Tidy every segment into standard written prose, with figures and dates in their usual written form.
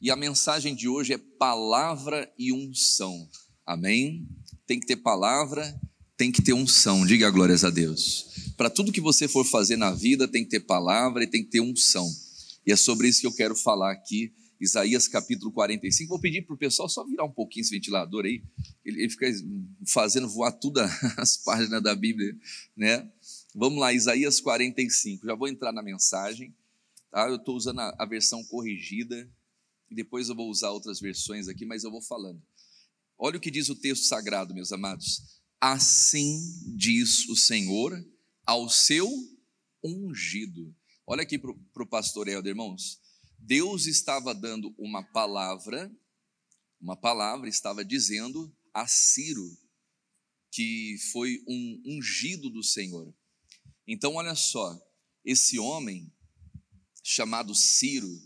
E a mensagem de hoje é palavra e unção. Amém? Tem que ter palavra, tem que ter unção. Diga glórias a Deus. Para tudo que você for fazer na vida, tem que ter palavra e tem que ter unção. E é sobre isso que eu quero falar aqui. Isaías capítulo 45. Vou pedir para o pessoal só virar um pouquinho esse ventilador aí. Ele fica fazendo voar todas as páginas da Bíblia, né? Vamos lá, Isaías 45. Já vou entrar na mensagem. Tá? Eu estou usando a versão corrigida. E depois eu vou usar outras versões aqui, mas eu vou falando. Olha o que diz o texto sagrado, meus amados. Assim diz o Senhor ao seu ungido. Olha aqui para o pastor Helder, irmãos. Deus estava dando uma palavra, estava dizendo a Ciro, que foi um ungido do Senhor. Então, olha só, esse homem chamado Ciro,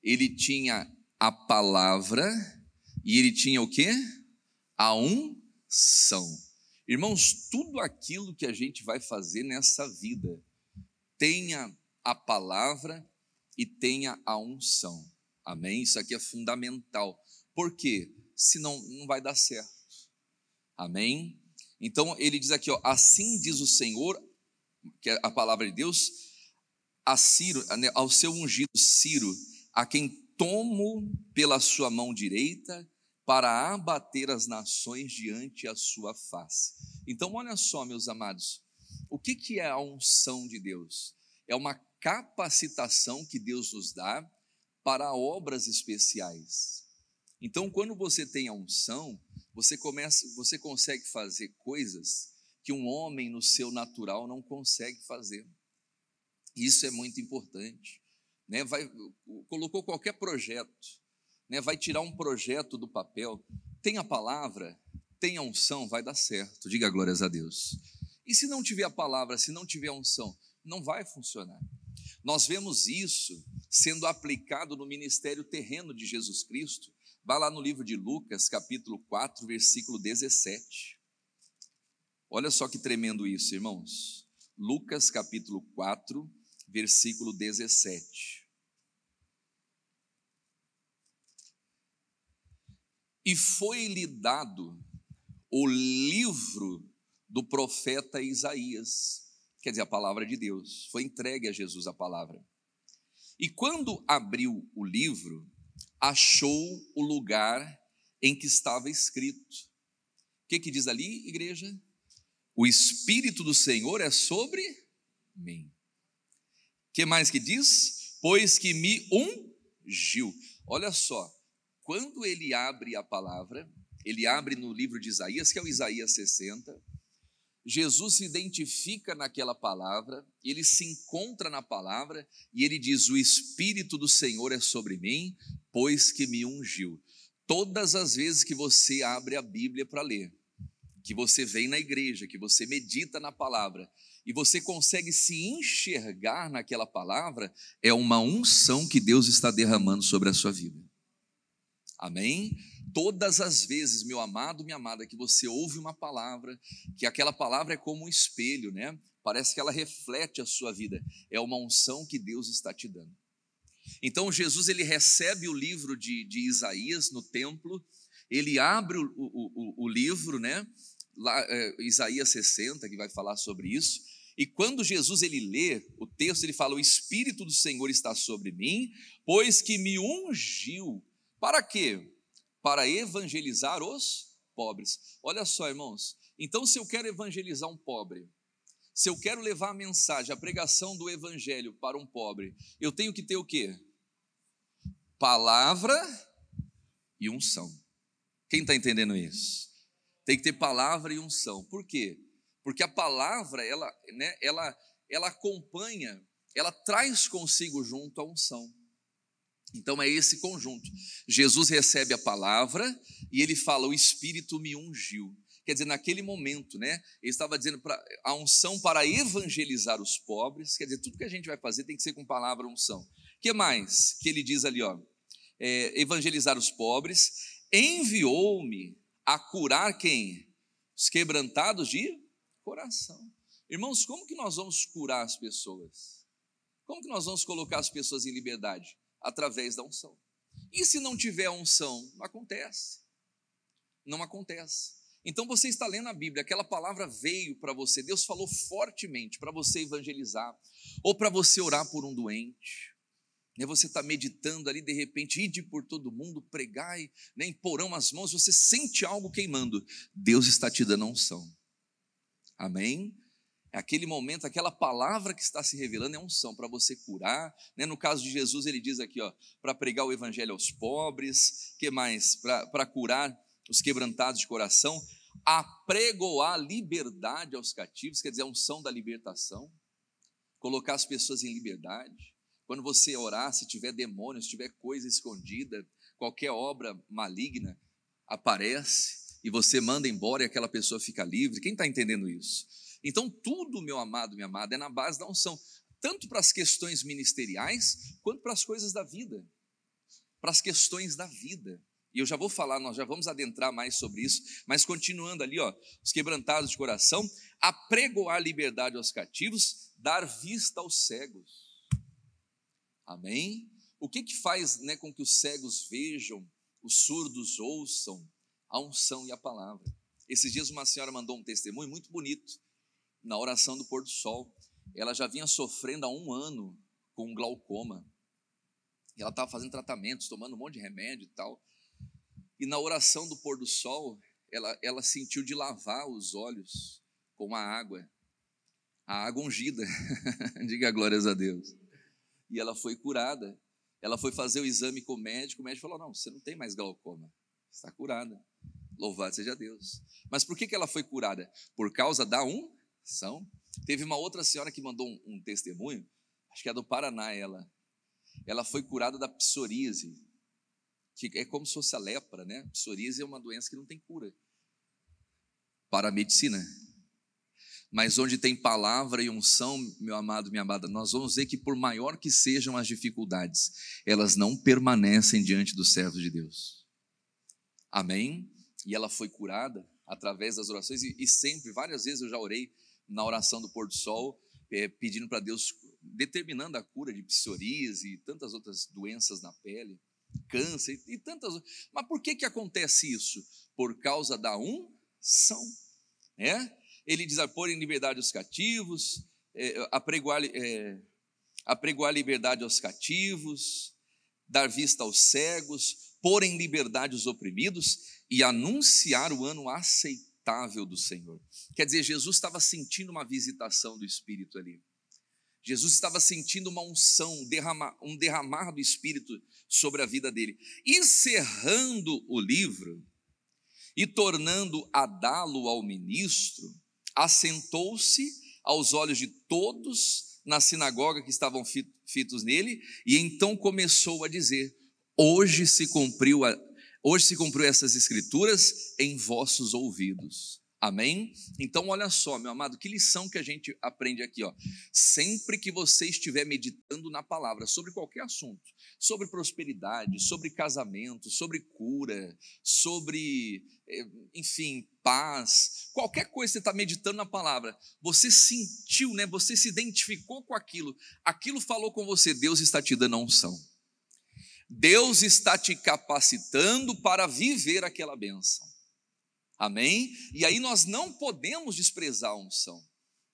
ele tinha a palavra e ele tinha o quê? A unção. Irmãos, tudo aquilo que a gente vai fazer nessa vida, tenha a palavra e tenha a unção. Amém? Isso aqui é fundamental. Por quê? Senão não vai dar certo. Amém? Então ele diz aqui, ó, assim diz o Senhor, que é a palavra de Deus, a Ciro, ao seu ungido Ciro, a quem tomo pela sua mão direita para abater as nações diante a sua face. Então olha só, meus amados, o que é a unção de Deus? É uma capacitação que Deus nos dá para obras especiais. Então quando você tem a unção, você consegue fazer coisas que um homem no seu natural não consegue fazer. Isso é muito importante, né? Colocou qualquer projeto, né? Vai tirar um projeto do papel, tem a palavra, tem a unção, vai dar certo, diga glórias a Deus. E se não tiver a palavra, se não tiver a unção, não vai funcionar. Nós vemos isso sendo aplicado no ministério terreno de Jesus Cristo. Vai lá no livro de Lucas, capítulo 4, versículo 17. Olha só que tremendo isso, irmãos. Lucas, capítulo 4, versículo 17. E foi-lhe dado o livro do profeta Isaías, quer dizer, a palavra de Deus. Foi entregue a Jesus a palavra. E quando abriu o livro, achou o lugar em que estava escrito. O que diz ali, igreja? O Espírito do Senhor é sobre mim. O que mais que diz? Pois que me ungiu. Olha só, quando ele abre a palavra, ele abre no livro de Isaías, que é o Isaías 60, Jesus se identifica naquela palavra, ele se encontra na palavra e ele diz: o Espírito do Senhor é sobre mim, pois que me ungiu. Todas as vezes que você abre a Bíblia para ler, que você vem na igreja, que você medita na palavra e você consegue se enxergar naquela palavra, é uma unção que Deus está derramando sobre a sua vida. Amém? Todas as vezes, meu amado, minha amada, que você ouve uma palavra, que aquela palavra é como um espelho, né? Parece que ela reflete a sua vida. É uma unção que Deus está te dando. Então Jesus, ele recebe o livro de Isaías no templo, ele abre o livro, né? Lá, Isaías 60, que vai falar sobre isso. E quando Jesus ele lê o texto, ele fala: o Espírito do Senhor está sobre mim, pois que me ungiu. Para quê? Para evangelizar os pobres. Olha só, irmãos, então se eu quero evangelizar um pobre, se eu quero levar a mensagem, a pregação do evangelho para um pobre, eu tenho que ter o quê? Palavra e unção. Quem está entendendo isso? Tem que ter palavra e unção. Por quê? Porque a palavra, ela acompanha, ela traz consigo junto a unção. Então é esse conjunto. Jesus recebe a palavra e ele fala: o Espírito me ungiu. Quer dizer, naquele momento, né, ele estava dizendo a unção para evangelizar os pobres. Quer dizer, tudo que a gente vai fazer tem que ser com palavra e unção. O que mais que ele diz ali? Evangelizar os pobres. Enviou-me a curar quem? Os quebrantados de coração. Irmãos, como que nós vamos curar as pessoas? Como que nós vamos colocar as pessoas em liberdade? Através da unção. E se não tiver unção? Não acontece. Não acontece. Então você está lendo a Bíblia, aquela palavra veio para você, Deus falou fortemente para você evangelizar, ou para você orar por um doente. Você está meditando ali, de repente, ide por todo mundo, pregai, imporão as mãos, você sente algo queimando. Deus está te dando a unção. Amém? É aquele momento, aquela palavra que está se revelando é unção para você curar. No caso de Jesus, ele diz aqui, para pregar o evangelho aos pobres, que mais? Para curar os quebrantados de coração, apregoar liberdade aos cativos, quer dizer, a unção da libertação, colocar as pessoas em liberdade. Quando você orar, se tiver demônio, se tiver coisa escondida, qualquer obra maligna aparece e você manda embora e aquela pessoa fica livre. Quem está entendendo isso? Então tudo, meu amado, minha amada, é na base da unção, tanto para as questões ministeriais, quanto para as coisas da vida, para as questões da vida. E eu já vou falar, nós já vamos adentrar mais sobre isso, mas continuando ali, os quebrantados de coração, apregoar liberdade aos cativos, dar vista aos cegos. Amém? O que faz com que os cegos vejam, os surdos ouçam? A unção e a palavra. Esses dias uma senhora mandou um testemunho muito bonito, na oração do pôr do sol. Ela já vinha sofrendo há 1 ano com um glaucoma. E ela estava fazendo tratamentos, tomando um monte de remédio e tal. E na oração do pôr do sol, ela sentiu de lavar os olhos com a água ungida. Diga glórias a Deus. E ela foi curada. Ela foi fazer o exame com o médico falou, não, você não tem mais glaucoma, você está curada, louvado seja Deus. Mas por que ela foi curada? Por causa da unção. Teve uma outra senhora que mandou um testemunho, acho que é do Paraná, ela foi curada da psoríase, que é como se fosse a lepra, Psoríase é uma doença que não tem cura para a medicina. Mas onde tem palavra e unção, meu amado, minha amada, nós vamos ver que por maior que sejam as dificuldades, elas não permanecem diante dos servos de Deus. Amém? E ela foi curada através das orações, e sempre, várias vezes eu já orei na oração do pôr do sol, pedindo para Deus, determinando a cura de psoríase e tantas outras doenças na pele, câncer e tantas outras. Mas por que acontece isso? Por causa da unção, Ele diz, pôr em liberdade os cativos, apregoar liberdade aos cativos, dar vista aos cegos, pôr em liberdade os oprimidos e anunciar o ano aceitável do Senhor. Quer dizer, Jesus estava sentindo uma visitação do Espírito ali. Jesus estava sentindo uma unção, um derramar do Espírito sobre a vida dele. Encerrando o livro e tornando a dá-lo ao ministro, assentou-se aos olhos de todos na sinagoga que estavam fitos nele, e então começou a dizer, hoje se cumpriu essas escrituras em vossos ouvidos. Amém? Então olha só, meu amado, que lição que a gente aprende aqui, Sempre que você estiver meditando na palavra sobre qualquer assunto, sobre prosperidade, sobre casamento, sobre cura, sobre, enfim, paz, qualquer coisa que você está meditando na palavra, você sentiu, você se identificou com aquilo falou com você, Deus está te dando a unção. Deus está te capacitando para viver aquela bênção. Amém? E aí nós não podemos desprezar a unção.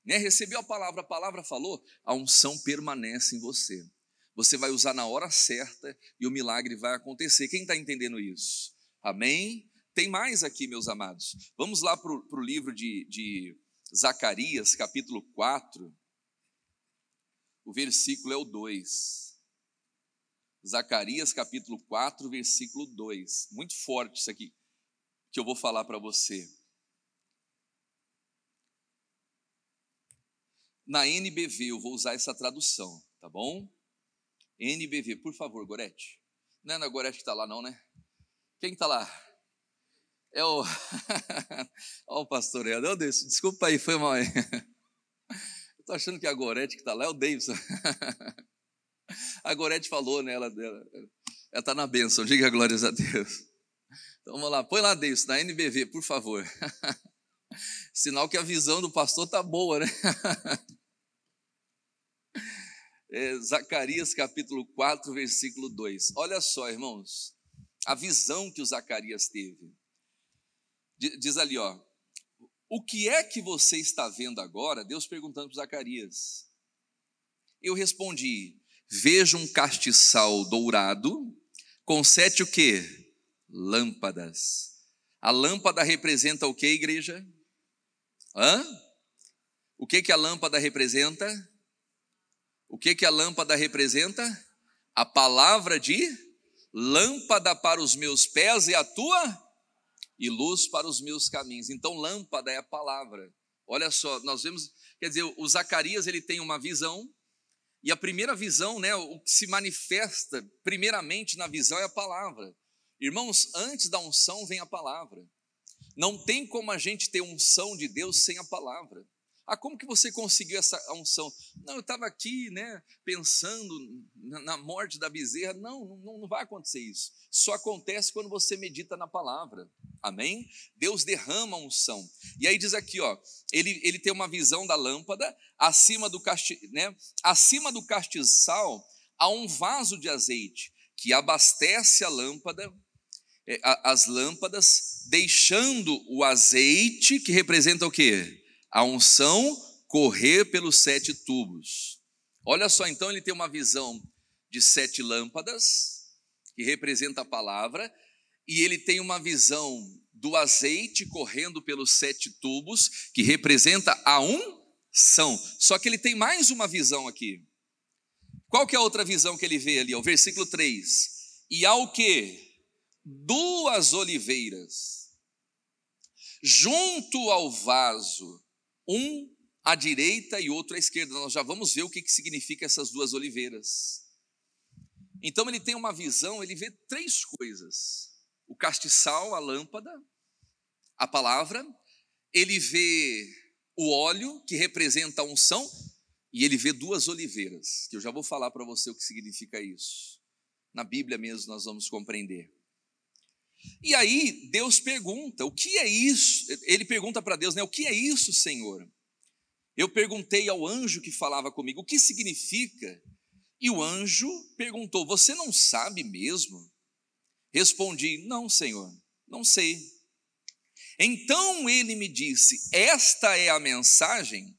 Recebeu a palavra falou, a unção permanece em você. Você vai usar na hora certa e o milagre vai acontecer. Quem está entendendo isso? Amém? Tem mais aqui, meus amados. Vamos lá para o livro de Zacarias, capítulo 4. O versículo é o 2. Zacarias, capítulo 4, versículo 2. Muito forte isso aqui que eu vou falar para você. Na NBV, eu vou usar essa tradução, tá bom? NBV, por favor, Gorete. Não é na Gorete que está lá não, né? Quem está lá? É o... Olha o pastor aí, meu Deus, desculpa aí, foi mal aí. Eu estou achando que a Gorete que está lá é o Davidson. A Gorete falou, ela está na bênção, diga glórias a Deus. Então vamos lá, põe lá, Davidson, na NBV, por favor. Sinal que a visão do pastor está boa, Zacarias capítulo 4, versículo 2. Olha só, irmãos, a visão que o Zacarias teve. Diz ali, ó, o que é que você está vendo agora? Deus perguntando para Zacarias. Eu respondi, vejo um castiçal dourado com 7 o quê? Lâmpadas. A lâmpada representa o que, igreja? O que a lâmpada representa? O que a lâmpada representa? A palavra de lâmpada para os meus pés e a tua e luz para os meus caminhos. Então lâmpada é a palavra. Olha só, nós vemos, quer dizer, o Zacarias ele tem uma visão, e a primeira visão, né, o que se manifesta primeiramente na visão é a palavra. Irmãos, antes da unção vem a palavra. Não tem como a gente ter unção de Deus sem a palavra. Como que você conseguiu essa unção? Não, eu estava aqui, né, pensando na morte da bezerra. Não vai acontecer isso. Só acontece quando você medita na palavra. Amém? Deus derrama a unção. E aí diz aqui, ó, ele tem uma visão da lâmpada, acima do castiçal há um vaso de azeite que abastece a lâmpada, as lâmpadas, deixando o azeite, que representa o quê? A unção, correr pelos 7 tubos. Olha só, então ele tem uma visão de 7 lâmpadas, que representa a palavra, e ele tem uma visão do azeite correndo pelos 7 tubos, que representa a unção. Só que ele tem mais uma visão aqui. Qual que é a outra visão que ele vê ali? O versículo 3. E há o quê? 2 oliveiras, junto ao vaso, um à direita e outro à esquerda. Nós já vamos ver o que significa essas 2 oliveiras. Então ele tem uma visão, ele vê 3 coisas: o castiçal, a lâmpada, a palavra, ele vê o óleo, que representa a unção, e ele vê 2 oliveiras, que eu já vou falar para você o que significa isso. Na Bíblia mesmo nós vamos compreender. E aí Deus pergunta, o que é isso? Ele pergunta para Deus, né? O que é isso, Senhor? Eu perguntei ao anjo que falava comigo, o que significa? E o anjo perguntou, você não sabe mesmo? Respondi, não, Senhor, não sei. Então ele me disse, esta é a mensagem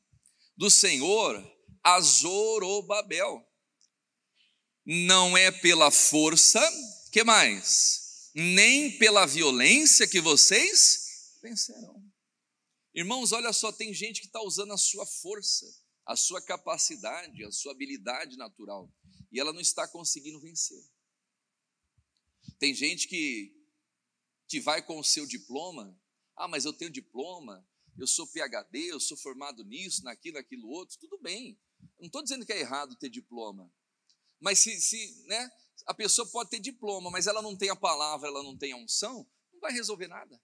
do Senhor a Zorobabel. Não é pela força, que mais? Nem pela violência que vocês vencerão. Irmãos, olha só, tem gente que está usando a sua força, a sua capacidade, a sua habilidade natural, e ela não está conseguindo vencer. Tem gente que vai com o seu diploma, mas eu tenho diploma, eu sou PhD, eu sou formado nisso, naquilo outro, tudo bem. Eu não estou dizendo que é errado ter diploma, mas né, a pessoa pode ter diploma, mas ela não tem a palavra, ela não tem a unção, não vai resolver nada.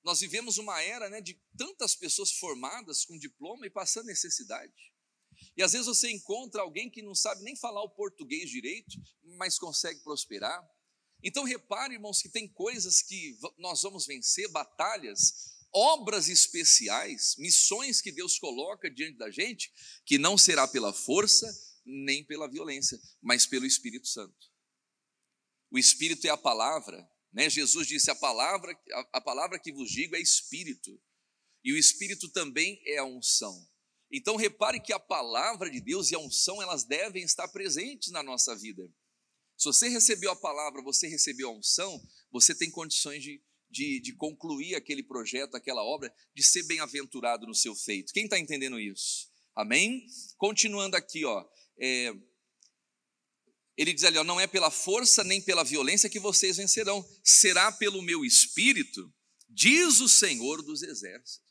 Nós vivemos uma era, né, de tantas pessoas formadas com diploma e passando necessidade. E às vezes você encontra alguém que não sabe nem falar o português direito, mas consegue prosperar. Então repare, irmãos, que tem coisas que nós vamos vencer, batalhas, obras especiais, missões que Deus coloca diante da gente, que não será pela força, nem pela violência, mas pelo Espírito Santo. O Espírito é a palavra, né? Jesus disse, a palavra que vos digo é Espírito, e o Espírito também é a unção. Então repare que a palavra de Deus e a unção, elas devem estar presentes na nossa vida. Se você recebeu a palavra, você recebeu a unção, você tem condições de concluir aquele projeto, aquela obra, de ser bem-aventurado no seu feito. Quem está entendendo isso? Amém? Continuando aqui, ó. Ele diz ali, ó, não é pela força nem pela violência que vocês vencerão, será pelo meu Espírito, diz o Senhor dos Exércitos.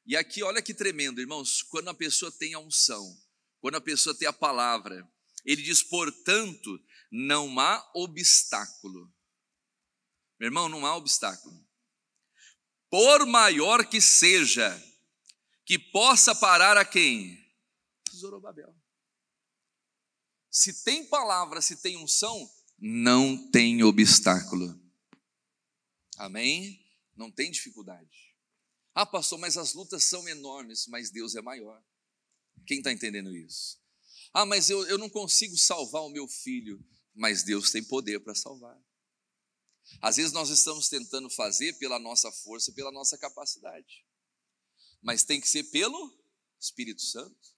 E aqui, olha que tremendo, irmãos, quando a pessoa tem a unção, quando a pessoa tem a palavra, ele diz, portanto, não há obstáculo. Meu irmão, não há obstáculo. Por maior que seja, que possa parar a quem? Zorobabel. Se tem palavra, se tem unção, não tem obstáculo. Amém? Não tem dificuldade. Pastor, mas as lutas são enormes, mas Deus é maior. Quem está entendendo isso? Ah, mas eu não consigo salvar o meu filho. Mas Deus tem poder para salvar. Às vezes nós estamos tentando fazer pela nossa força, pela nossa capacidade. Mas tem que ser pelo Espírito Santo.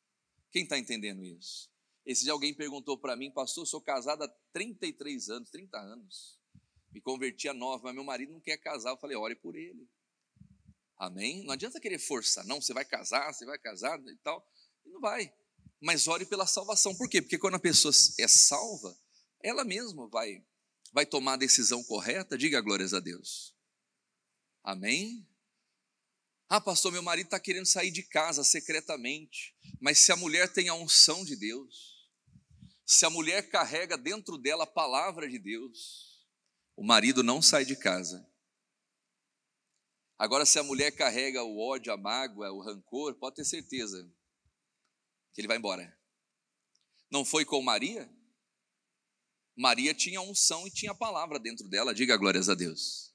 Quem está entendendo isso? Esse dia alguém perguntou para mim, pastor, eu sou casado há 33 anos, 30 anos. Me converti a 9, mas meu marido não quer casar. Eu falei, ore por ele. Amém? Não adianta querer forçar, não, você vai casar e tal. Não vai. Mas ore pela salvação. Por quê? Porque quando a pessoa é salva, ela mesma vai tomar a decisão correta. Diga glórias a Deus. Amém? Ah, pastor, meu marido está querendo sair de casa secretamente. Mas se a mulher tem a unção de Deus, se a mulher carrega dentro dela a palavra de Deus, o marido não sai de casa. Agora, se a mulher carrega o ódio, a mágoa, o rancor, pode ter certeza que ele vai embora. Não foi com Maria? Maria tinha unção e tinha a palavra dentro dela. Diga glórias a Deus.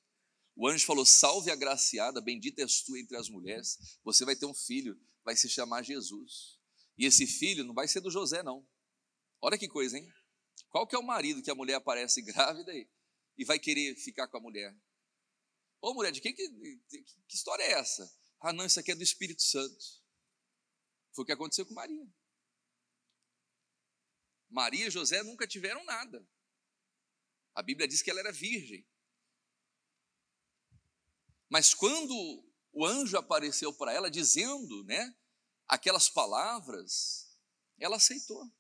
O anjo falou, salve a agraciada, bendita és tu entre as mulheres. Você vai ter um filho, vai se chamar Jesus. E esse filho não vai ser do José, não. Olha que coisa, hein? Qual que é o marido que a mulher aparece grávida e vai querer ficar com a mulher? Ô mulher, de que história é essa? Ah não, isso aqui é do Espírito Santo. Foi o que aconteceu com Maria. Maria e José nunca tiveram nada. A Bíblia diz que ela era virgem. Mas quando o anjo apareceu para ela dizendo, né, aquelas palavras, ela aceitou.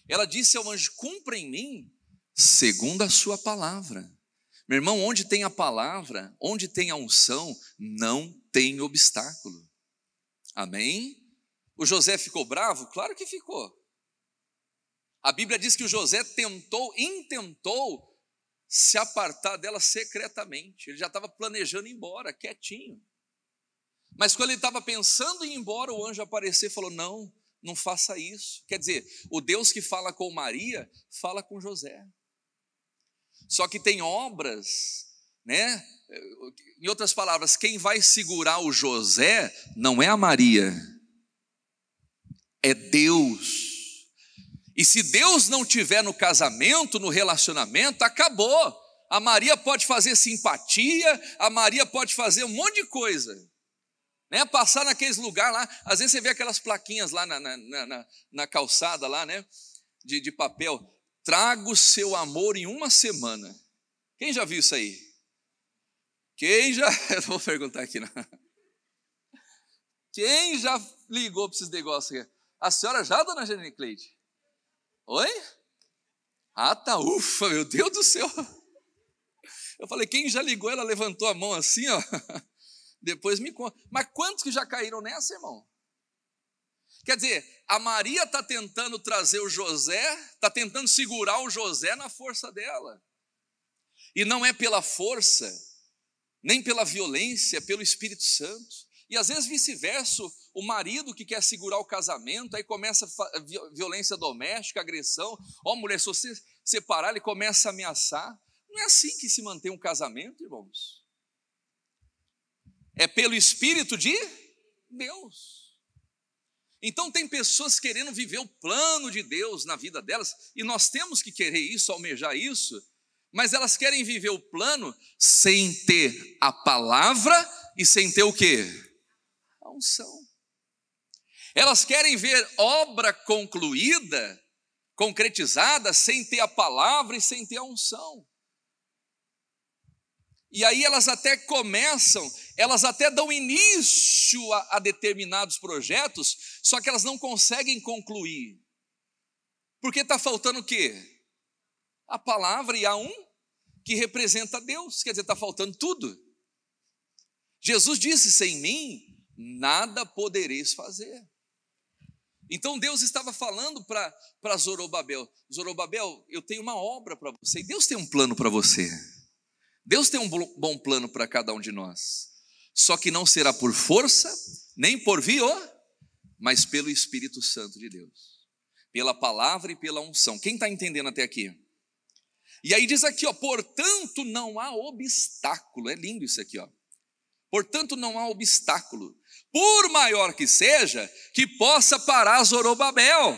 Ela disse ao anjo, cumpra em mim segundo a sua palavra. Meu irmão, onde tem a palavra, onde tem a unção, não tem obstáculo. Amém? O José ficou bravo? Claro que ficou. A Bíblia diz que o José intentou se apartar dela secretamente. Ele já estava planejando ir embora, quietinho. Mas quando ele estava pensando em ir embora, o anjo apareceu e falou, não faça isso. Quer dizer, o Deus que fala com Maria, fala com José. Só que tem obras, né? Em outras palavras, quem vai segurar o José não é a Maria, é Deus. E se Deus não tiver no casamento, no relacionamento, acabou. A Maria pode fazer simpatia, a Maria pode fazer um monte de coisa, né? Passar naqueles lugares lá, às vezes você vê aquelas plaquinhas lá na calçada lá, né? De papel, traga o seu amor em uma semana. Quem já viu isso aí? Quem já, eu não vou perguntar aqui não. Quem já ligou para esses negócios aqui? A senhora já, dona Janine Cleide? Oi? Ah, tá, ufa, meu Deus do céu. Eu falei, quem já ligou? Ela levantou a mão assim, ó. Depois me conta. Mas quantos que já caíram nessa, irmão? Quer dizer, a Maria está tentando trazer o José, está tentando segurar o José na força dela. E não é pela força, nem pela violência, é pelo Espírito Santo. E às vezes vice-versa, o marido que quer segurar o casamento, aí começa violência doméstica, agressão. Ó, mulher, se você separar, ele começa a ameaçar. Não é assim que se mantém um casamento, irmãos. É pelo Espírito de Deus. Então tem pessoas querendo viver o plano de Deus na vida delas, e nós temos que querer isso, almejar isso, mas elas querem viver o plano sem ter a palavra e sem ter o quê? A unção. Elas querem ver obra concluída, concretizada, sem ter a palavra e sem ter a unção. E aí elas até começam, elas até dão início a determinados projetos, só que elas não conseguem concluir. Porque está faltando o quê? A palavra e a que representa Deus, quer dizer, está faltando tudo. Jesus disse, sem mim, nada podereis fazer. Então Deus estava falando para Zorobabel, Zorobabel, eu tenho uma obra para você, e Deus tem um plano para você. Deus tem um bom plano para cada um de nós, só que não será por força, nem por mas pelo Espírito Santo de Deus, pela palavra e pela unção. Quem está entendendo até aqui? E aí diz aqui, ó, portanto não há obstáculo, é lindo isso aqui, ó. Portanto não há obstáculo, por maior que seja, que possa parar Zorobabel.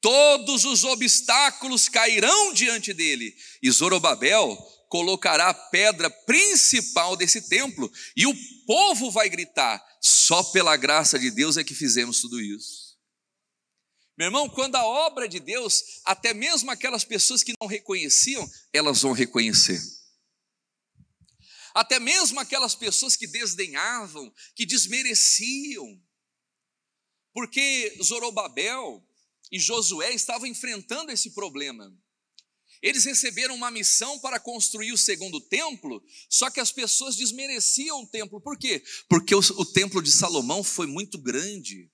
todos os obstáculos cairão diante dele, e Zorobabel colocará a pedra principal desse templo, e o povo vai gritar: só pela graça de Deus é que fizemos tudo isso. Meu irmão, quando a obra é de Deus, até mesmo aquelas pessoas que não reconheciam, elas vão reconhecer. Até mesmo aquelas pessoas que desdenhavam, que desmereciam, porque Zorobabel e Josué estavam enfrentando esse problema. Eles receberam uma missão para construir o segundo templo, só que as pessoas desmereciam o templo. Por quê? Porque o templo de Salomão foi muito grande,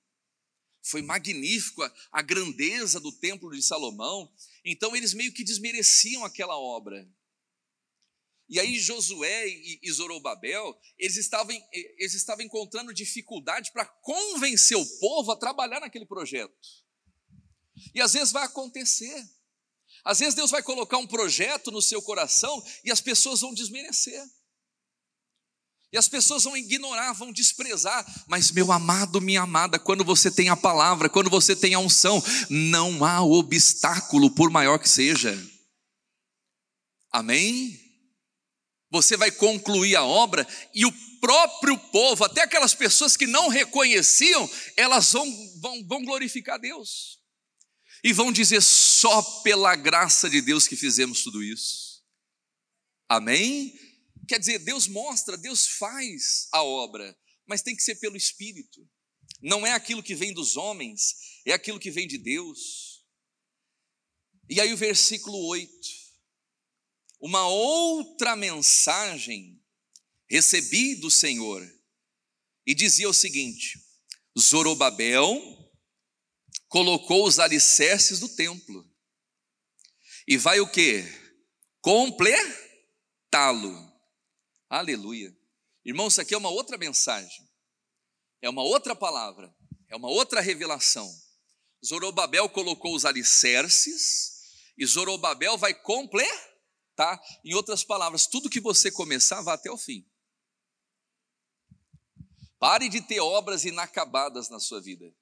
foi magnífico a grandeza do templo de Salomão, então eles meio que desmereciam aquela obra. E aí Josué e Zorobabel, eles estavam encontrando dificuldade para convencer o povo a trabalhar naquele projeto. E às vezes vai acontecer. Às vezes Deus vai colocar um projeto no seu coração e as pessoas vão desmerecer. E as pessoas vão ignorar, vão desprezar. Mas meu amado, minha amada, quando você tem a palavra, quando você tem a unção, não há obstáculo, por maior que seja. Amém? Você vai concluir a obra e o próprio povo, até aquelas pessoas que não reconheciam, elas vão glorificar a Deus. E vão dizer: só pela graça de Deus que fizemos tudo isso. Amém? Quer dizer, Deus mostra, Deus faz a obra, mas tem que ser pelo Espírito. Não é aquilo que vem dos homens, é aquilo que vem de Deus. E aí o versículo 8. Uma outra mensagem recebi do Senhor, e dizia o seguinte: Zorobabel colocou os alicerces do templo, e vai o quê? Completá-lo. Aleluia. Irmão, isso aqui é uma outra mensagem, é uma outra palavra, é uma outra revelação. Zorobabel colocou os alicerces, e Zorobabel vai completar. Em outras palavras, tudo que você começar, vá até o fim. Pare de ter obras inacabadas na sua vida.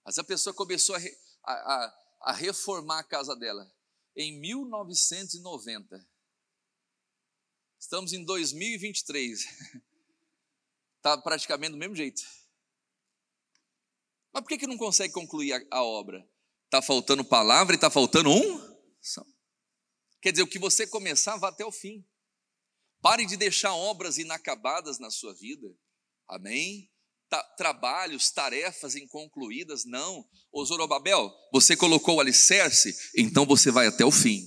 Mas a pessoa começou a reformar a casa dela em 1990. Estamos em 2023. Está praticamente do mesmo jeito. Mas por que não consegue concluir a obra? Está faltando palavra e está faltando unção. Quer dizer, o que você começar, vá até o fim. Pare de deixar obras inacabadas na sua vida. Amém? Trabalhos, tarefas inconcluídas, não. Ô Zorobabel, você colocou o alicerce, então você vai até o fim.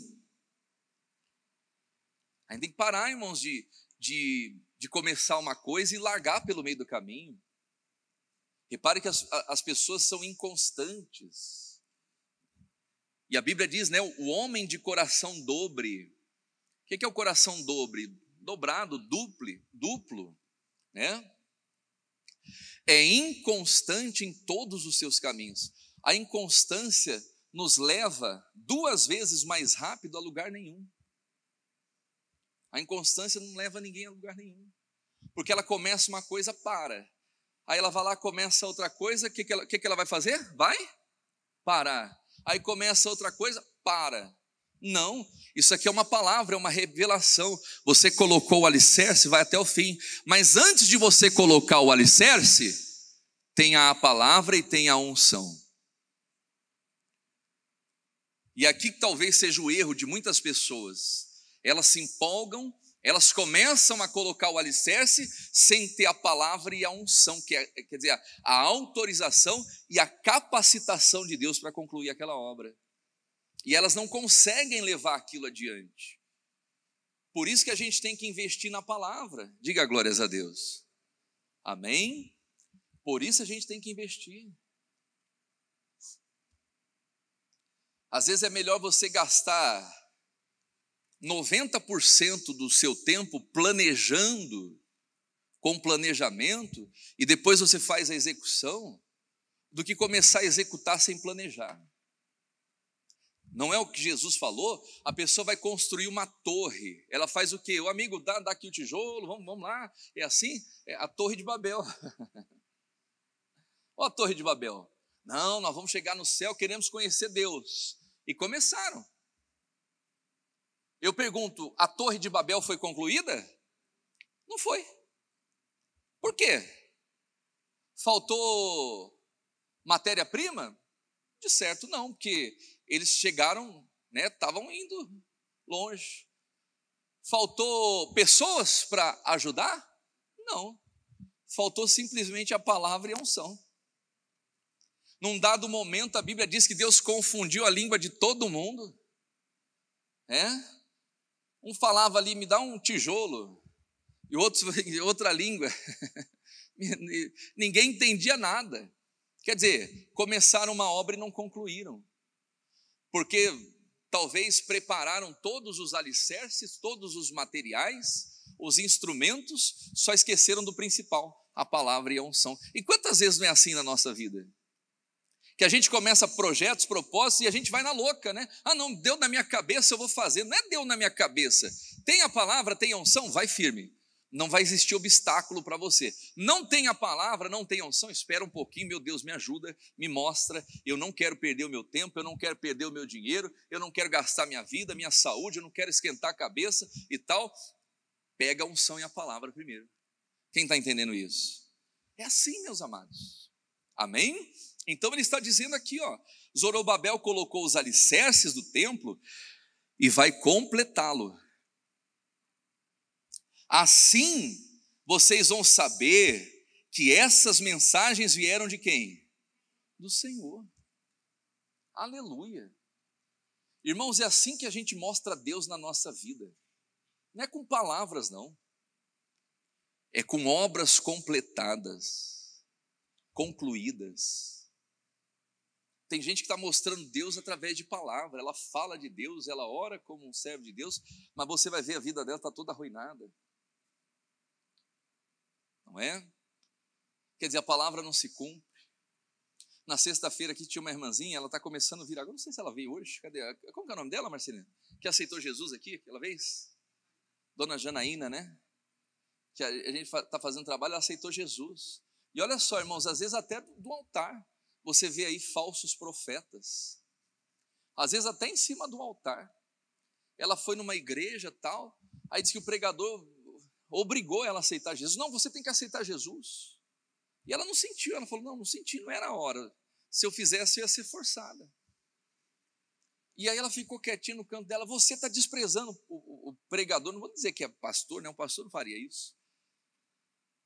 A gente tem que parar, irmãos, de começar uma coisa e largar pelo meio do caminho. Repare que as pessoas são inconstantes. E a Bíblia diz, né, o homem de coração dobre. O que é o coração dobre? Dobrado, duplo, né? É inconstante em todos os seus caminhos. A inconstância nos leva 2 vezes mais rápido a lugar nenhum. A inconstância não leva ninguém a lugar nenhum. Porque ela começa uma coisa, para. Aí ela vai lá, começa outra coisa, o que ela vai fazer? Vai parar. Aí começa outra coisa, para. Não, isso aqui é uma palavra, é uma revelação. Você colocou o alicerce, vai até o fim. Mas antes de você colocar o alicerce, tenha a palavra e tenha a unção. E aqui talvez seja o erro de muitas pessoas. Elas se empolgam, elas começam a colocar o alicerce sem ter a palavra e a unção, quer dizer, a autorização e a capacitação de Deus para concluir aquela obra. E elas não conseguem levar aquilo adiante. Por isso que a gente tem que investir na palavra. Diga glórias a Deus. Amém? Por isso a gente tem que investir. Às vezes é melhor você gastar 90% do seu tempo planejando, com planejamento, e depois você faz a execução, do que começar a executar sem planejar. Não é o que Jesus falou? A pessoa vai construir uma torre. Ela faz o quê? O amigo dá aqui o tijolo, vamos lá. É assim? É a Torre de Babel. Olha a Torre de Babel. Não, nós vamos chegar no céu, queremos conhecer Deus. E começaram. Eu pergunto, a Torre de Babel foi concluída? Não foi. Por quê? Faltou matéria-prima? De certo não, porque eles chegaram, né, estavam indo longe. Faltou pessoas para ajudar? Não. Faltou simplesmente a palavra e a unção. Num dado momento, a Bíblia diz que Deus confundiu a língua de todo mundo. Um falava ali, me dá um tijolo, e outro, outra língua. Ninguém entendia nada. Quer dizer, começaram uma obra e não concluíram. Porque talvez prepararam todos os alicerces, todos os materiais, os instrumentos, só esqueceram do principal, a palavra e a unção. E quantas vezes não é assim na nossa vida? Que a gente começa projetos, propósitos e a gente vai na louca, né? Ah, não, deu na minha cabeça, eu vou fazer. Não é deu na minha cabeça. Tem a palavra, tem a unção, vai firme. Não vai existir obstáculo para você. Não tem a palavra, não tem a unção, espera um pouquinho, meu Deus, me ajuda, me mostra. Eu não quero perder o meu tempo, eu não quero perder o meu dinheiro, eu não quero gastar minha vida, minha saúde, eu não quero esquentar a cabeça e tal. Pega a unção e a palavra primeiro. Quem está entendendo isso? É assim, meus amados. Amém? Então ele está dizendo aqui, Zorobabel colocou os alicerces do templo e vai completá-lo. Assim, vocês vão saber que essas mensagens vieram de quem? Do Senhor. Aleluia. Irmãos, é assim que a gente mostra Deus na nossa vida. Não é com palavras, não. É com obras completadas, concluídas. Tem gente que está mostrando Deus através de palavra. Ela fala de Deus, ela ora como um servo de Deus, mas você vai ver a vida dela está toda arruinada. Não é? Quer dizer, a palavra não se cumpre. Na sexta-feira aqui tinha uma irmãzinha, ela está começando a vir agora, não sei se ela veio hoje, cadê? Como que é o nome dela, Marcelina? Que aceitou Jesus aqui aquela vez? Dona Janaína, né? Que a gente está fazendo trabalho, ela aceitou Jesus. E olha só, irmãos, às vezes até do altar, você vê aí falsos profetas. Às vezes até em cima do altar. Ela foi numa igreja tal, aí diz que o pregador obrigou ela a aceitar Jesus. Não, você tem que aceitar Jesus. E ela não sentiu, ela falou, não senti, não era a hora. Se eu fizesse, eu ia ser forçada. E aí ela ficou quietinha no canto dela. Você está desprezando o pregador, não vou dizer que é pastor, né? Um pastor não faria isso.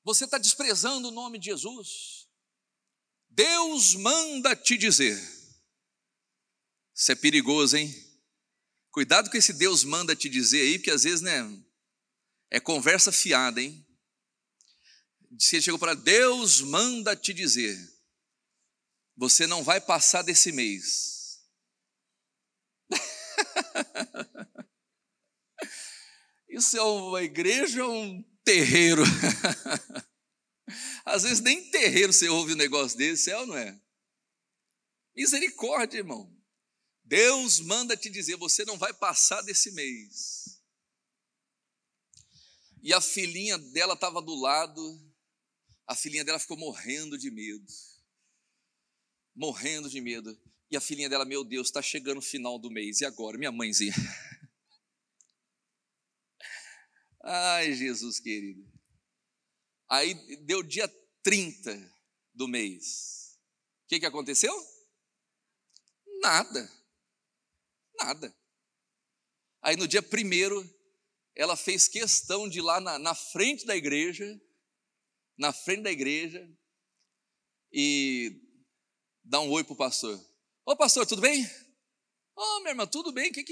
Você está desprezando o nome de Jesus. Deus manda te dizer. Isso é perigoso, hein? Cuidado com esse Deus manda te dizer aí, porque às vezes, né, é conversa fiada, hein? Se ele chegou para Deus manda te dizer, você não vai passar desse mês. Isso é uma igreja ou um terreiro? Às vezes nem terreiro você ouve um negócio desse, é ou não é? Misericórdia, irmão. Deus manda te dizer, você não vai passar desse mês. E a filhinha dela estava do lado, a filhinha dela ficou morrendo de medo. Morrendo de medo. E a filhinha dela, meu Deus, está chegando o final do mês, e agora? Minha mãezinha. Ai, Jesus querido. Aí deu dia 30 do mês. O que aconteceu? Nada. Aí no dia 1º, ela fez questão de ir lá na frente da igreja, e dar um oi para o pastor. Ô pastor, tudo bem? Ô minha irmã, tudo bem? O que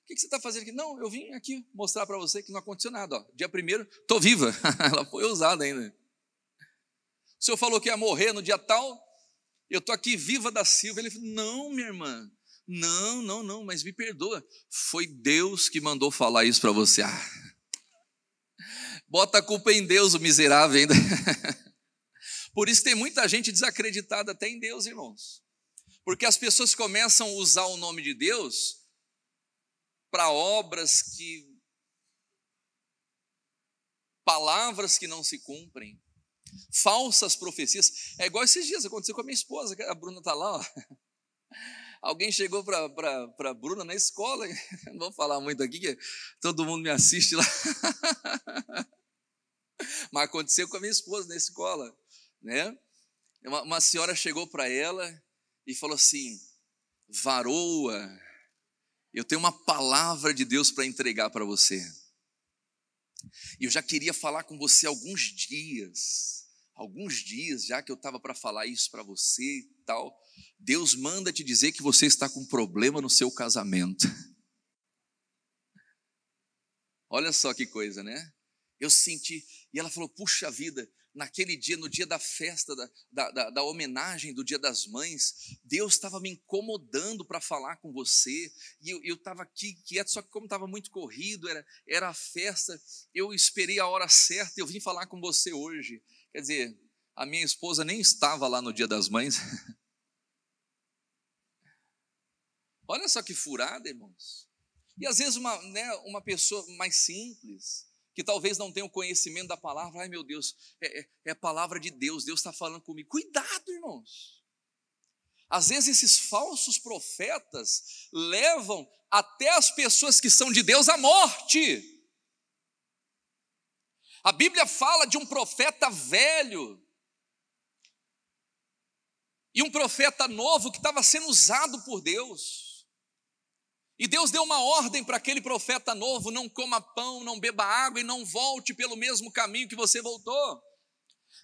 você está fazendo aqui? Não, eu vim aqui mostrar para você que não aconteceu nada. Dia 1º, estou viva. Ela foi ousada ainda. O senhor falou que ia morrer no dia tal, eu estou aqui viva da Silva. Ele falou, não minha irmã, não, mas me perdoa. Foi Deus que mandou falar isso para você. Bota a culpa em Deus, o miserável ainda. Por isso tem muita gente desacreditada até em Deus, irmãos. Porque as pessoas começam a usar o nome de Deus para palavras que não se cumprem. Falsas profecias. É igual esses dias, aconteceu com a minha esposa, a Bruna está lá, ó. Alguém chegou para a Bruna na escola, não vou falar muito aqui, que todo mundo me assiste lá. Mas aconteceu com a minha esposa na escola, né? Uma senhora chegou para ela e falou assim: varoa, eu tenho uma palavra de Deus para entregar para você. E eu já queria falar com você há alguns dias já que eu estava para falar isso para você e tal. Deus manda te dizer que você está com problema no seu casamento. Olha só que coisa, né? Eu senti, e ela falou: puxa vida, naquele dia, no dia da festa, da homenagem do Dia das Mães, Deus estava me incomodando para falar com você, e eu estava aqui quieto, só que como estava muito corrido, era a festa, eu esperei a hora certa, eu vim falar com você hoje. Quer dizer, a minha esposa nem estava lá no Dia das Mães. Olha só que furada, irmãos. E às vezes uma pessoa mais simples, que talvez não tenha o conhecimento da palavra, ai meu Deus, é a palavra de Deus, Deus está falando comigo. Cuidado, irmãos. Às vezes esses falsos profetas levam até as pessoas que são de Deus à morte. A Bíblia fala de um profeta velho e um profeta novo que estava sendo usado por Deus. E Deus deu uma ordem para aquele profeta novo: não coma pão, não beba água e não volte pelo mesmo caminho que você voltou.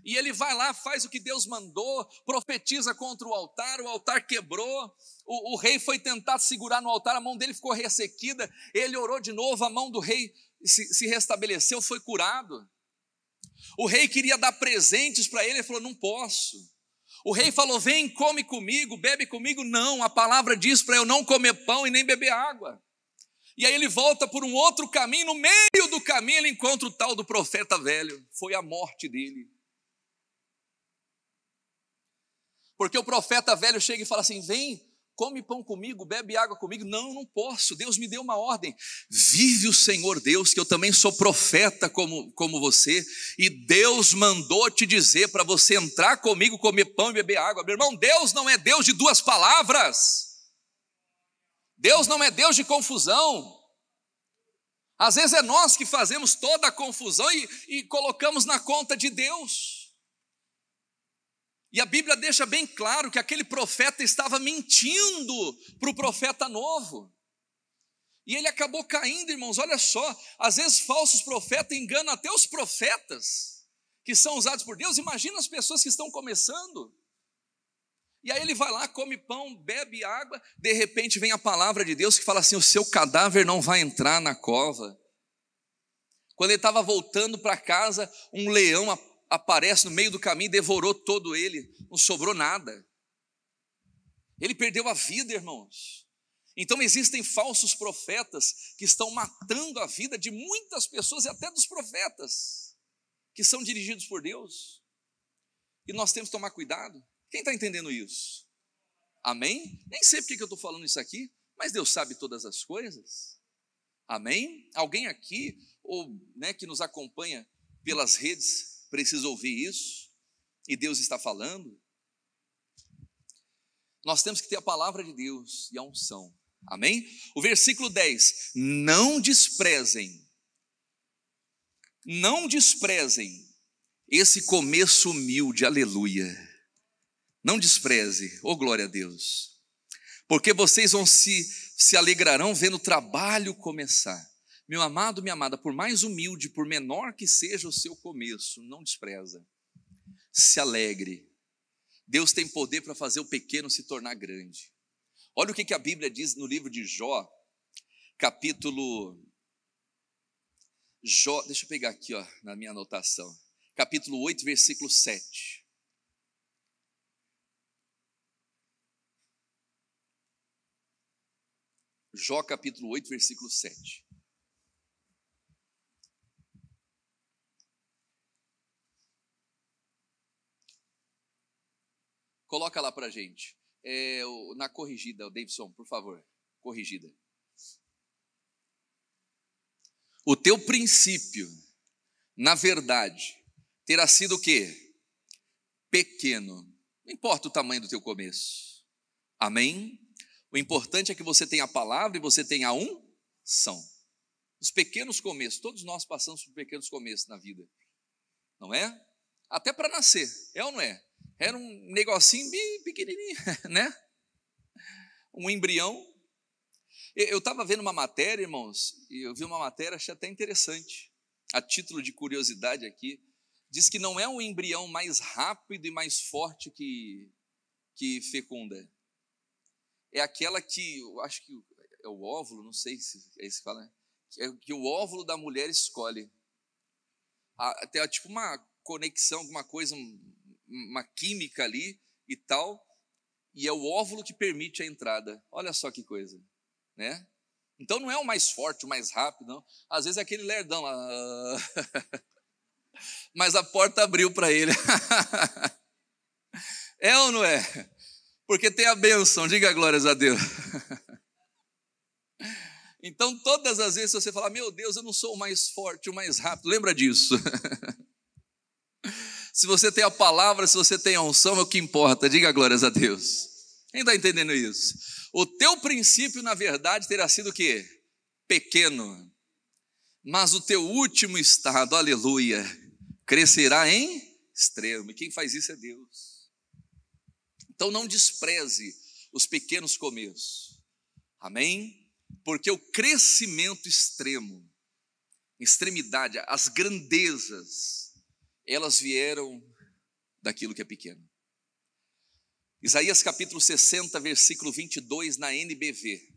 E ele vai lá, faz o que Deus mandou, profetiza contra o altar quebrou, o rei foi tentar segurar no altar, a mão dele ficou ressequida, ele orou de novo, a mão do rei se restabeleceu, foi curado. O rei queria dar presentes para ele falou: não posso. O rei falou: vem, come comigo, bebe comigo. Não, a palavra diz para eu não comer pão e nem beber água. E aí ele volta por um outro caminho, no meio do caminho ele encontra o tal do profeta velho. Foi a morte dele. Porque o profeta velho chega e fala assim: vem, come pão comigo, bebe água comigo. Não, não posso, Deus me deu uma ordem. Vive o Senhor Deus, que eu também sou profeta como você, e Deus mandou te dizer para você entrar comigo, comer pão e beber água. Meu irmão, Deus não é Deus de duas palavras. Deus não é Deus de confusão. Às vezes é nós que fazemos toda a confusão e colocamos na conta de Deus. E a Bíblia deixa bem claro que aquele profeta estava mentindo para o profeta novo. E ele acabou caindo, irmãos. Olha só, às vezes falsos profetas enganam até os profetas que são usados por Deus. Imagina as pessoas que estão começando. E aí ele vai lá, come pão, bebe água. De repente vem a palavra de Deus que fala assim: o seu cadáver não vai entrar na cova. Quando ele estava voltando para casa, um leão aparece no meio do caminho e devorou todo ele, não sobrou nada. Ele perdeu a vida, irmãos. Então existem falsos profetas que estão matando a vida de muitas pessoas e até dos profetas que são dirigidos por Deus. E nós temos que tomar cuidado. Quem está entendendo isso? Amém? Nem sei porque que eu estou falando isso aqui, mas Deus sabe todas as coisas. Amém? Alguém aqui, ou que nos acompanha pelas redes, precisa ouvir isso, e Deus está falando. Nós temos que ter a palavra de Deus e a unção, amém? O versículo 10, não desprezem esse começo humilde, aleluia, não despreze, oh glória a Deus, porque vocês vão se alegrarão vendo o trabalho começar. Meu amado, minha amada, por mais humilde, por menor que seja o seu começo, não despreza, se alegre. Deus tem poder para fazer o pequeno se tornar grande. Olha o que a Bíblia diz no livro de Jó, deixa eu pegar aqui na minha anotação, capítulo 8, versículo 7. Jó capítulo 8, versículo 7. Coloca lá para a gente. Na corrigida, o Davidson, por favor. Corrigida. O teu princípio, na verdade, terá sido o quê? pequeno. Não importa o tamanho do teu começo. Amém? O importante é que você tenha a palavra e você tenha a unção. Os pequenos começos, todos nós passamos por pequenos começos na vida. Não é? Até para nascer, é ou não é? Era um negocinho bem pequenininho, né? Um embrião. Eu estava vendo uma matéria, irmãos, e eu vi uma matéria, achei até interessante. A título de curiosidade aqui, diz que não é o embrião mais rápido e mais forte que fecunda. É aquela que, eu acho que é o óvulo, não sei se é isso que fala, que o óvulo da mulher escolhe. Tem tipo uma conexão, alguma coisa, uma química ali e tal, e é o óvulo que permite a entrada. Olha só que coisa, né? Então não é o mais forte, o mais rápido, não. Às vezes é aquele lerdão lá, mas a porta abriu para ele. É ou não é? Porque tem a bênção, diga glórias a Deus. Então todas as vezes você fala, meu Deus, eu não sou o mais forte, o mais rápido, lembra disso. Se você tem a palavra, se você tem a unção, é o que importa, diga glórias a Deus. Quem está entendendo isso? O teu princípio, na verdade, terá sido o quê? Pequeno. Mas o teu último estado, aleluia, crescerá em extremo. E quem faz isso é Deus. Então não despreze os pequenos começos. Amém? Porque o crescimento extremo, extremidade, as grandezas, elas vieram daquilo que é pequeno. Isaías capítulo 60, versículo 22, na NBV.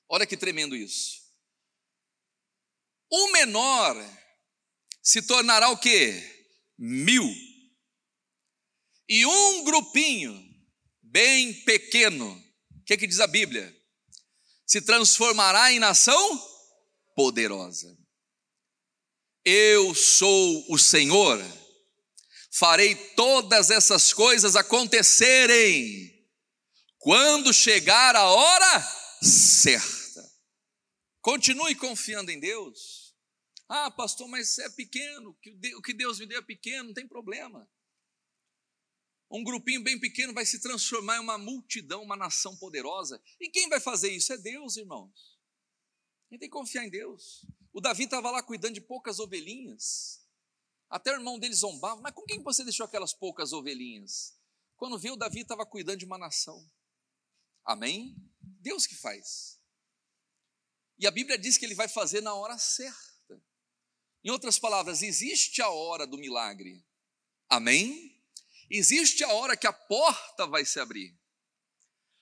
Olha que tremendo isso. O menor se tornará o quê? 1000. E um grupinho bem pequeno, o que diz a Bíblia? Se transformará em nação poderosa. Eu sou o Senhor, farei todas essas coisas acontecerem quando chegar a hora certa. Continue confiando em Deus. Ah, pastor, mas é pequeno, o que Deus me deu é pequeno, não tem problema. Um grupinho bem pequeno vai se transformar em uma multidão, uma nação poderosa. E quem vai fazer isso? É Deus, irmãos. A gente tem que confiar em Deus. O Davi estava lá cuidando de poucas ovelhinhas. Até o irmão dele zombava. Mas com quem você deixou aquelas poucas ovelhinhas? Quando viu, o Davi estava cuidando de uma nação. Amém? Deus que faz. E a Bíblia diz que Ele vai fazer na hora certa. Em outras palavras, existe a hora do milagre. Amém? Existe a hora que a porta vai se abrir.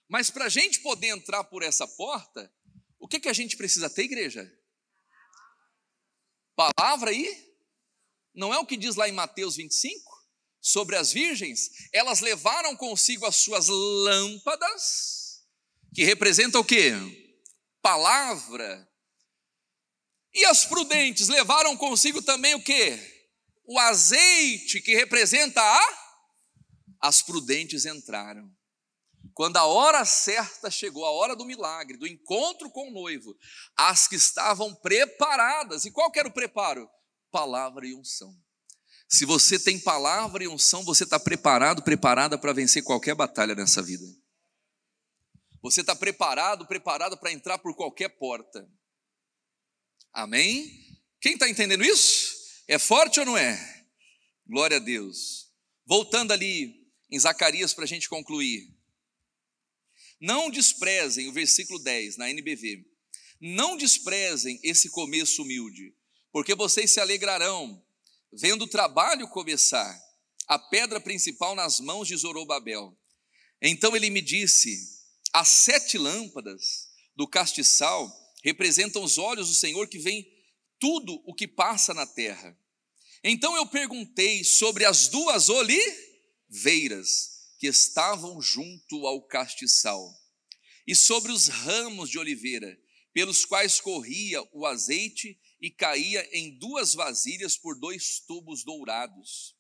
Mas para a gente poder entrar por essa porta, o que a gente precisa ter, igreja? Palavra aí? Não é o que diz lá em Mateus 25? Sobre as virgens, elas levaram consigo as suas lâmpadas, que representam o quê? Palavra. E as prudentes levaram consigo também o quê? O azeite, que representa As prudentes entraram. Quando a hora certa chegou, a hora do milagre, do encontro com o noivo, as que estavam preparadas. E qual que era o preparo? Palavra e unção. Se você tem palavra e unção, você está preparado, preparada para vencer qualquer batalha nessa vida. Você está preparado, preparada para entrar por qualquer porta. Amém? Quem está entendendo isso? É forte ou não é? Glória a Deus. Voltando ali em Zacarias para a gente concluir. Não desprezem, o versículo 10, na NBV. Não desprezem esse começo humilde, porque vocês se alegrarão, vendo o trabalho começar, a pedra principal nas mãos de Zorobabel. Então ele me disse, as 7 lâmpadas do castiçal representam os olhos do Senhor que vê tudo o que passa na terra. Então eu perguntei sobre as 2 oliveiras que estavam junto ao castiçal e sobre os ramos de oliveira, pelos quais corria o azeite e caía em 2 vasilhas por 2 tubos dourados.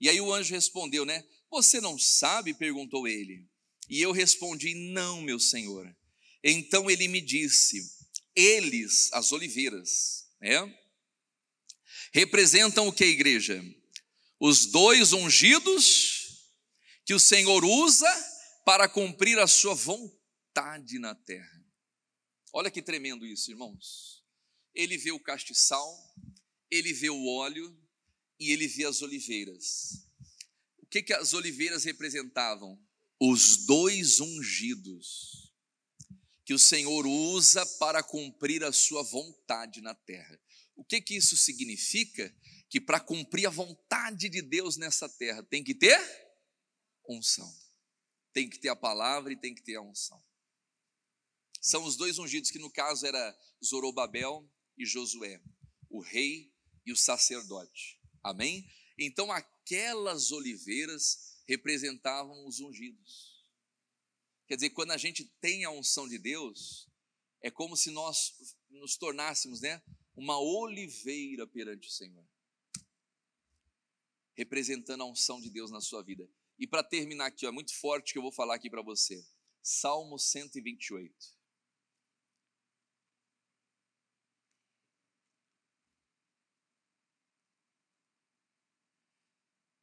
E aí o anjo respondeu, Você não sabe? Perguntou ele. E eu respondi, não, meu senhor. Então ele me disse, eles, as oliveiras, representam o que, igreja? Os 2 ungidos que o Senhor usa para cumprir a sua vontade na terra. Olha que tremendo isso, irmãos. Ele vê o castiçal, ele vê o óleo e ele vê as oliveiras. O que as oliveiras representavam? Os 2 ungidos que o Senhor usa para cumprir a sua vontade na terra. O que isso significa? Que para cumprir a vontade de Deus nessa terra tem que ter unção. Tem que ter a palavra e tem que ter a unção. São os 2 ungidos que no caso era Zorobabel e Josué, o rei e o sacerdote. Amém? Então aquelas oliveiras representavam os ungidos. Quer dizer, quando a gente tem a unção de Deus, é como se nós nos tornássemos, uma oliveira perante o Senhor, representando a unção de Deus na sua vida. E para terminar aqui, é muito forte que eu vou falar aqui para você. Salmo 128.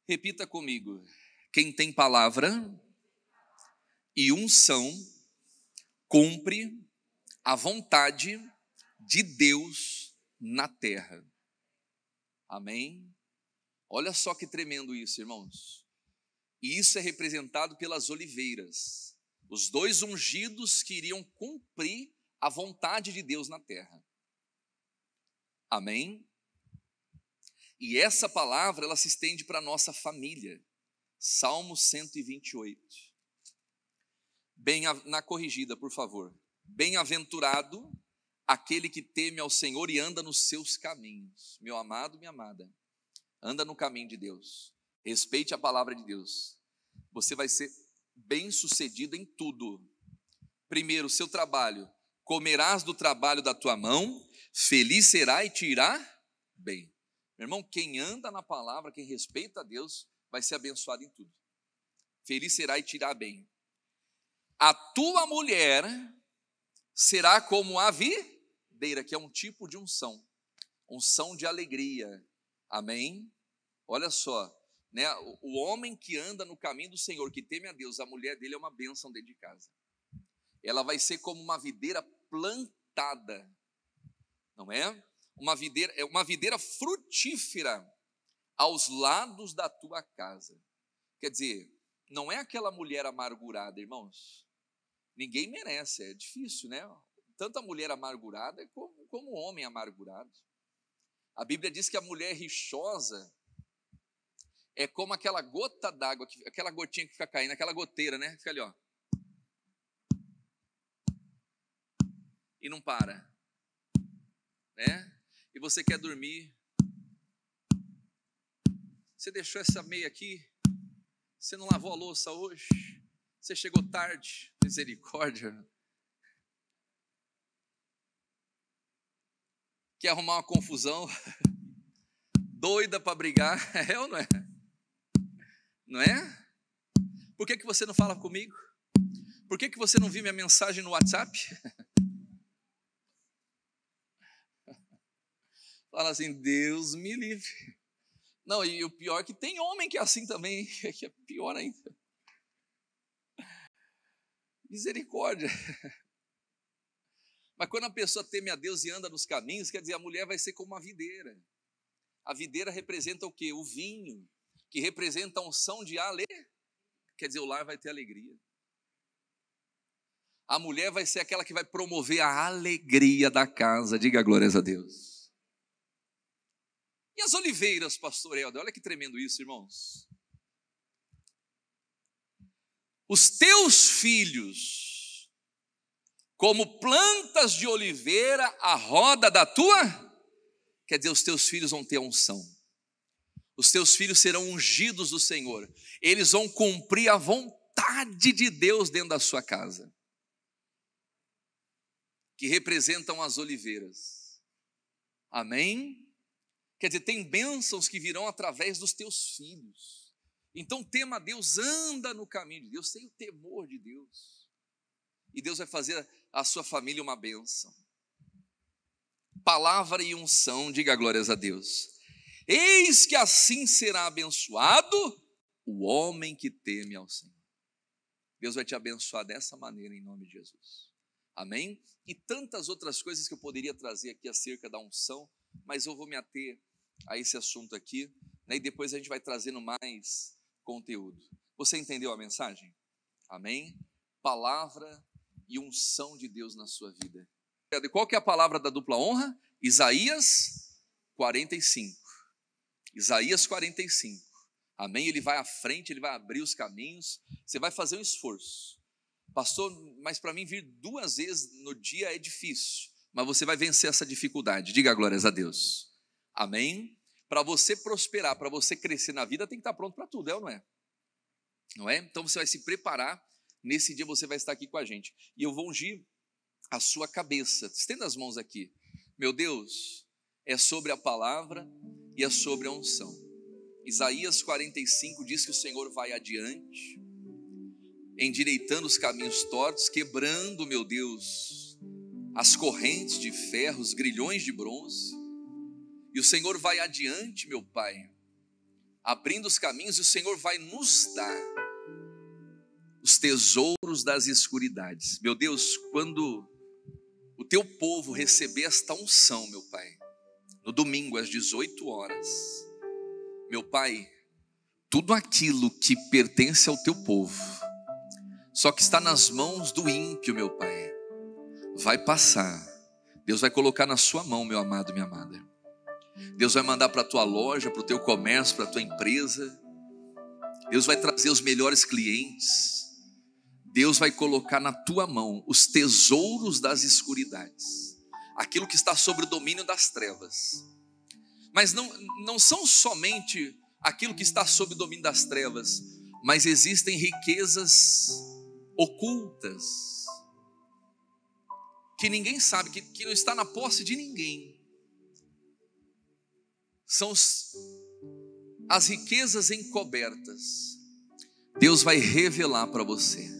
Repita comigo. Quem tem palavra e unção cumpre a vontade de Deus na terra. Amém? Olha só que tremendo isso, irmãos. E isso é representado pelas oliveiras, os 2 ungidos que iriam cumprir a vontade de Deus na terra. Amém? E essa palavra, ela se estende para a nossa família. Salmo 128. Na corrigida, por favor. Bem-aventurado aquele que teme ao Senhor e anda nos seus caminhos. Meu amado, minha amada, anda no caminho de Deus. Respeite a palavra de Deus. Você vai ser bem-sucedido em tudo. Primeiro, seu trabalho. Comerás do trabalho da tua mão, feliz será e te irá bem. Meu irmão, quem anda na palavra, quem respeita a Deus, vai ser abençoado em tudo. Feliz será e te irá bem. A tua mulher será como a videira, que é um tipo de unção. Unção de alegria. Amém? Olha só, o homem que anda no caminho do Senhor, que teme a Deus, a mulher dele é uma bênção dentro de casa. Ela vai ser como uma videira plantada, não é? Uma videira frutífera aos lados da tua casa. Quer dizer, não é aquela mulher amargurada, irmãos. Ninguém merece, é difícil, Tanto a mulher amargurada como o homem amargurado. A Bíblia diz que a mulher rixosa é como aquela gota d'água, aquela gotinha que fica caindo, aquela goteira, Fica ali, ó. E não para, E você quer dormir. Você deixou essa meia aqui, você não lavou a louça hoje, você chegou tarde, misericórdia. Quer arrumar uma confusão, doida para brigar, é ou não é? Não é? Por que você não fala comigo? Por que você não viu minha mensagem no WhatsApp? Fala assim, Deus me livre. Não, e o pior é que tem homem que é assim também, que é pior ainda. Misericórdia. Mas quando a pessoa teme a Deus e anda nos caminhos, quer dizer, a mulher vai ser como uma videira. A videira representa o quê? O vinho, que representa a unção de alegria. Quer dizer, o lar vai ter alegria. A mulher vai ser aquela que vai promover a alegria da casa. Diga glórias a Deus. E as oliveiras, pastor Helder? Olha que tremendo isso, irmãos. Os teus filhos, como plantas de oliveira à roda da tua, quer dizer, os teus filhos vão ter unção. Os teus filhos serão ungidos do Senhor. Eles vão cumprir a vontade de Deus dentro da sua casa, que representam as oliveiras. Amém? Quer dizer, tem bênçãos que virão através dos teus filhos. Então tema a Deus, anda no caminho de Deus, tenha o temor de Deus. E Deus vai fazer a sua família uma bênção. Palavra e unção, diga glórias a Deus. Eis que assim será abençoado o homem que teme ao Senhor. Deus vai te abençoar dessa maneira em nome de Jesus. Amém? E tantas outras coisas que eu poderia trazer aqui acerca da unção, mas eu vou me ater a esse assunto aqui, né? E depois a gente vai trazendo mais conteúdo. Você entendeu a mensagem? Amém? Palavra e unção de Deus na sua vida. Qual que é a palavra da dupla honra? Isaías 45. Isaías 45. Amém? Ele vai à frente, ele vai abrir os caminhos. Você vai fazer um esforço. Pastor, mas para mim vir 2 vezes no dia é difícil. Mas você vai vencer essa dificuldade. Diga glórias a Deus. Amém? Para você prosperar, para você crescer na vida, tem que estar pronto para tudo, é ou não é? Não é? Então você vai se preparar. Nesse dia você vai estar aqui com a gente. E eu vou ungir a sua cabeça. Estenda as mãos aqui. Meu Deus, é sobre a palavra e é sobre a unção. Isaías 45 diz que o Senhor vai adiante, endireitando os caminhos tortos, quebrando, meu Deus, as correntes de ferro, os grilhões de bronze. E o Senhor vai adiante, meu Pai, abrindo os caminhos, e o Senhor vai nos dar os tesouros das escuridades. Meu Deus, quando o teu povo receber esta unção, meu Pai, no domingo às 18 horas, meu Pai, tudo aquilo que pertence ao teu povo, só que está nas mãos do ímpio, meu Pai, vai passar. Deus vai colocar na sua mão, meu amado, minha amada. Deus vai mandar para a tua loja, para o teu comércio, para a tua empresa. Deus vai trazer os melhores clientes. Deus vai colocar na tua mão os tesouros das escuridades, aquilo que está sob o domínio das trevas. Mas não são somente aquilo que está sob o domínio das trevas, mas existem riquezas ocultas, que ninguém sabe, que não está na posse de ninguém. São as riquezas encobertas. Deus vai revelar para você.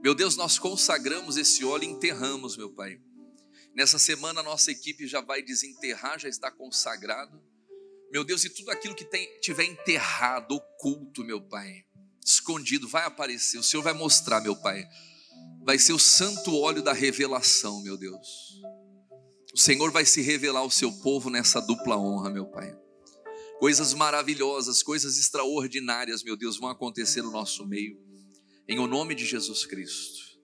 Meu Deus, nós consagramos esse óleo e enterramos, meu Pai. Nessa semana a nossa equipe já vai desenterrar, já está consagrado. Meu Deus, e tudo aquilo que tiver enterrado, oculto, meu Pai, escondido, vai aparecer. O Senhor vai mostrar, meu Pai. Vai ser o santo óleo da revelação, meu Deus. O Senhor vai se revelar ao seu povo nessa dupla honra, meu Pai. Coisas maravilhosas, coisas extraordinárias, meu Deus, vão acontecer no nosso meio. Em o nome de Jesus Cristo.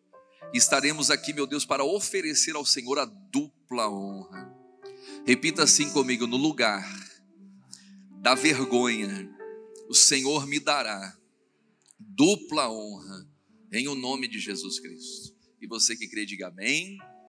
E estaremos aqui, meu Deus, para oferecer ao Senhor a dupla honra. Repita assim comigo: no lugar da vergonha, o Senhor me dará dupla honra, em o nome de Jesus Cristo. E você que crê, diga amém.